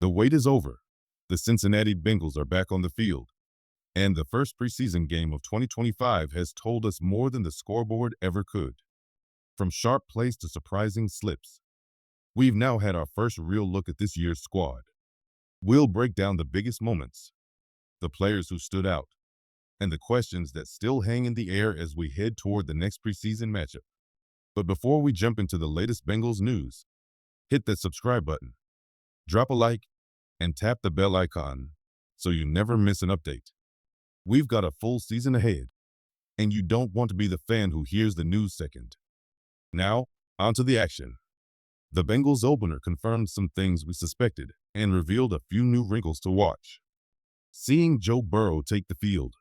The wait is over. The Cincinnati Bengals are back on the field, and the first preseason game of 2025 has told us more than the scoreboard ever could. From sharp plays to surprising slips, we've now had our first real look at this year's squad. We'll break down the biggest moments, the players who stood out, and the questions that still hang in the air as we head toward the next preseason matchup. But before we jump into the latest Bengals news, hit that subscribe button, drop a like, and tap the bell icon so you never miss an update. We've got a full season ahead, and you don't want to be the fan who hears the news second. Now, onto the action. The Bengals opener confirmed some things we suspected and revealed a few new wrinkles to watch. Seeing Joe Burrow take the field,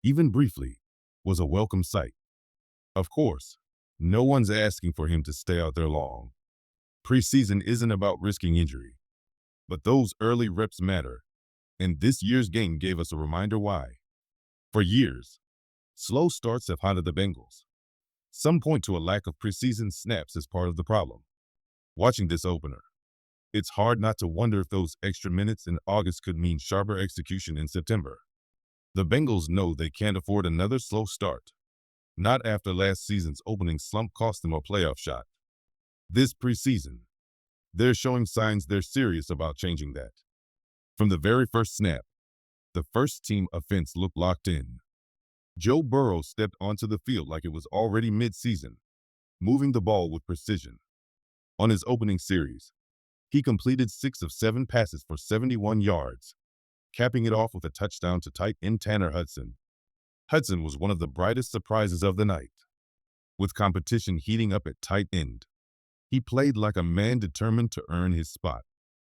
even briefly, was a welcome sight. Of course, no one's asking for him to stay out there long. Preseason isn't about risking injury, but those early reps matter, and this year's game gave us a reminder why. For years, slow starts have haunted the Bengals. Some point to a lack of preseason snaps as part of the problem. Watching this opener, it's hard not to wonder if those extra minutes in August could mean sharper execution in September. The Bengals know they can't afford another slow start, not after last season's opening slump cost them a playoff shot. This preseason, they're showing signs they're serious about changing that. From the very first snap, the first team offense looked locked in. Joe Burrow stepped onto the field like it was already mid-season, moving the ball with precision. On his opening series, he completed 6 of 7 passes for 71 yards, capping it off with a touchdown to tight end Tanner Hudson. Hudson was one of the brightest surprises of the night. With competition heating up at tight end, he played like a man determined to earn his spot,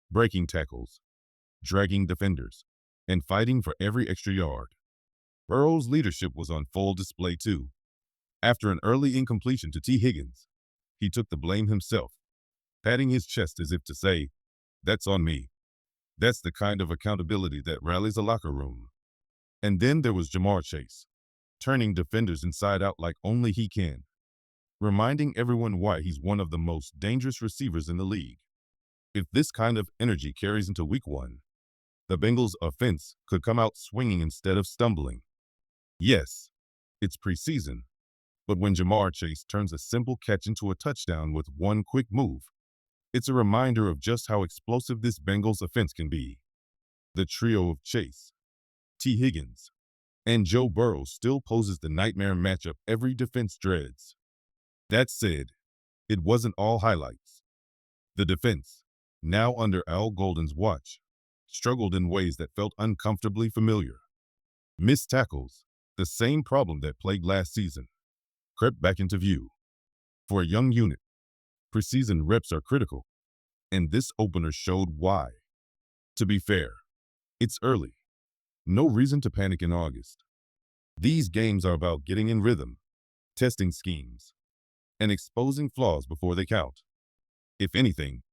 breaking tackles, dragging defenders, and fighting for every extra yard. Burrow's leadership was on full display too. After an early incompletion to T. Higgins, he took the blame himself, patting his chest as if to say, "That's on me." That's the kind of accountability that rallies a locker room. And then there was Shamar Chase, turning defenders inside out like only he can, reminding everyone why he's one of the most dangerous receivers in the league. If this kind of energy carries into week 1, the Bengals' offense could come out swinging instead of stumbling. Yes, it's preseason, but when Shamar Chase turns a simple catch into a touchdown with one quick move, it's a reminder of just how explosive this Bengals offense can be. The trio of Chase, T. Higgins, and Joe Burrow still poses the nightmare matchup every defense dreads. That said, it wasn't all highlights. The defense, now under Al Golden's watch, struggled in ways that felt uncomfortably familiar. Missed tackles, the same problem that plagued last season, crept back into view. For a young unit, preseason reps are critical, and this opener showed why. To be fair, it's early. No reason to panic in August. These games are about getting in rhythm, testing schemes, and exposing flaws before they count. If anything,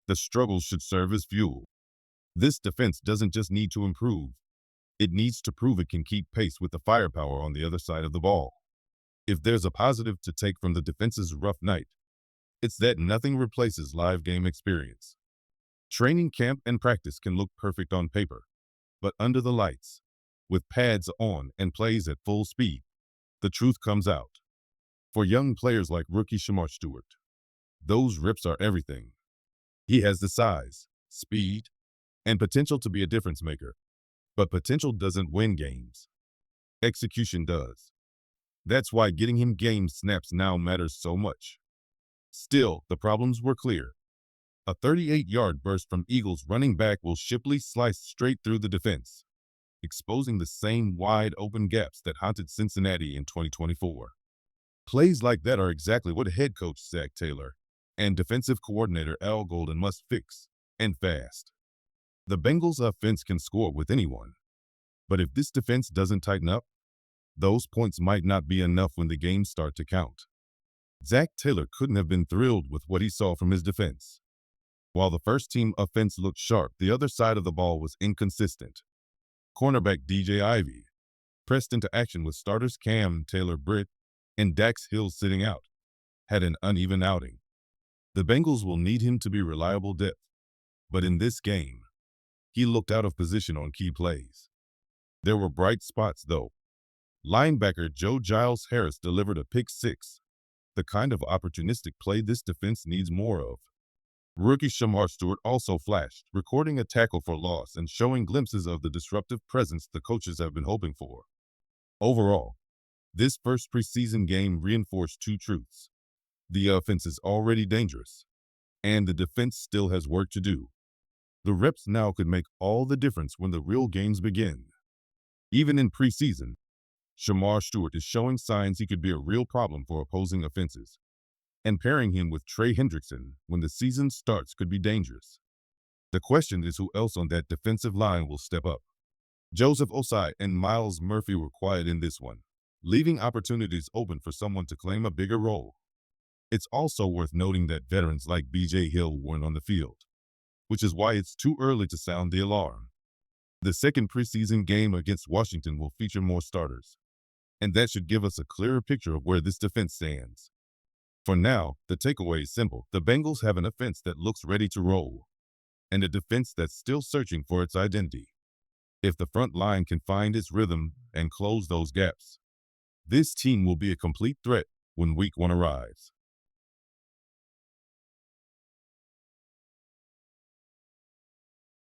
the struggles should serve as fuel. This defense doesn't just need to improve. It needs to prove it can keep pace with the firepower on the other side of the ball. If there's a positive to take from the defense's rough night, it's that nothing replaces live game experience. Training camp and practice can look perfect on paper, but under the lights, with pads on and plays at full speed, the truth comes out. For young players like rookie Shamar Stewart, those rips are everything. He has the size, speed, and potential to be a difference maker, but potential doesn't win games. Execution does. That's why getting him game snaps now matters so much. Still, the problems were clear. A 38-yard burst from Eagles running back Will Shipley sliced straight through the defense, exposing the same wide-open gaps that haunted Cincinnati in 2024. Plays like that are exactly what head coach Zac Taylor and defensive coordinator Al Golden must fix, and fast. The Bengals' offense can score with anyone, but if this defense doesn't tighten up, those points might not be enough when the games start to count. Zac Taylor couldn't have been thrilled with what he saw from his defense. While the first-team offense looked sharp, the other side of the ball was inconsistent. Cornerback DJ Ivey pressed into action with starters Cam Taylor-Britt and Dax Hill sitting out, had an uneven outing. The Bengals will need him to be reliable depth, but in this game, he looked out of position on key plays. There were bright spots, though. Linebacker Joe Giles Harris delivered a pick six, the kind of opportunistic play this defense needs more of. Rookie Shamar Stewart also flashed, recording a tackle for loss and showing glimpses of the disruptive presence the coaches have been hoping for. Overall, this first preseason game reinforced two truths. The offense is already dangerous, and the defense still has work to do. The reps now could make all the difference when the real games begin. Even in preseason, Shamar Stewart is showing signs he could be a real problem for opposing offenses, and pairing him with Trey Hendrickson when the season starts could be dangerous. The question is who else on that defensive line will step up. Joseph Osai and Myles Murphy were quiet in this one, leaving opportunities open for someone to claim a bigger role. It's also worth noting that veterans like B.J. Hill weren't on the field, which is why it's too early to sound the alarm. The second preseason game against Washington will feature more starters, and that should give us a clearer picture of where this defense stands. For now, the takeaway is simple. The Bengals have an offense that looks ready to roll, and a defense that's still searching for its identity. If the front line can find its rhythm and close those gaps, this team will be a complete threat when week one arrives.